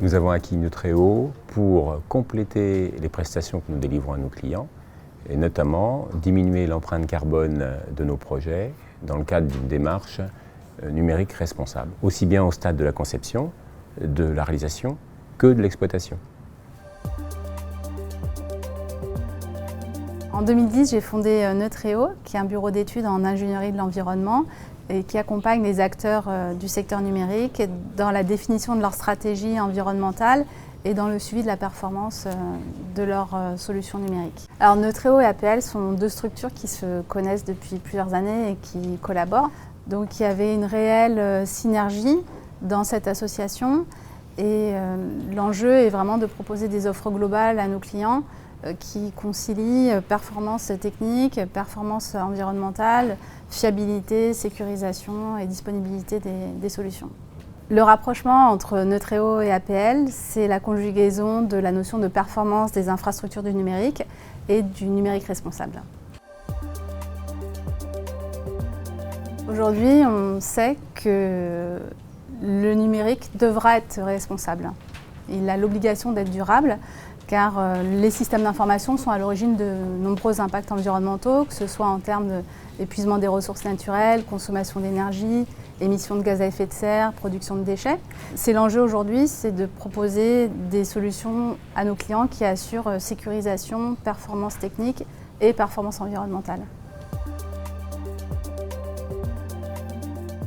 Nous avons acquis Neutreo pour compléter les prestations que nous délivrons à nos clients et notamment diminuer l'empreinte carbone de nos projets dans le cadre d'une démarche numérique responsable, aussi bien au stade de la conception, de la réalisation que de l'exploitation. En 2010, j'ai fondé Neutreo, qui est un bureau d'études en ingénierie de l'environnement et qui accompagne les acteurs du secteur numérique dans la définition de leur stratégie environnementale et dans le suivi de la performance de leurs solutions numériques. Alors Neutreo et APL sont deux structures qui se connaissent depuis plusieurs années et qui collaborent. Donc il y avait une réelle synergie dans cette association et l'enjeu est vraiment de proposer des offres globales à nos clients qui concilient performance technique, performance environnementale, fiabilité, sécurisation et disponibilité des solutions. Le rapprochement entre Neutreo et APL, c'est la conjugaison de la notion de performance des infrastructures du numérique et du numérique responsable. Aujourd'hui, on sait que le numérique devra être responsable. Il a l'obligation d'être durable car les systèmes d'information sont à l'origine de nombreux impacts environnementaux, que ce soit en termes d'épuisement des ressources naturelles, consommation d'énergie, émissions de gaz à effet de serre, production de déchets. C'est l'enjeu aujourd'hui, c'est de proposer des solutions à nos clients qui assurent sécurisation, performance technique et performance environnementale.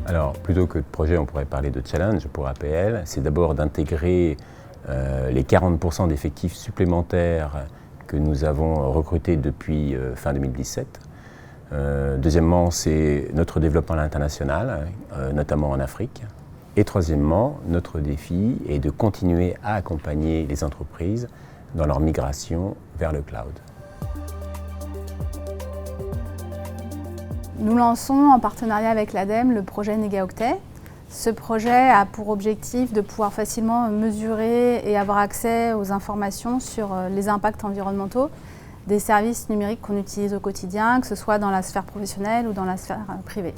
Alors, plutôt que de projet, on pourrait parler de challenge pour APL. C'est d'abord d'intégrer les 40% d'effectifs supplémentaires que nous avons recrutés depuis fin 2017. Deuxièmement, c'est notre développement à l'international, notamment en Afrique. Et troisièmement, notre défi est de continuer à accompagner les entreprises dans leur migration vers le cloud. Nous lançons en partenariat avec l'ADEME le projet Négaoctet. Ce projet a pour objectif de pouvoir facilement mesurer et avoir accès aux informations sur les impacts environnementaux des services numériques qu'on utilise au quotidien, que ce soit dans la sphère professionnelle ou dans la sphère privée.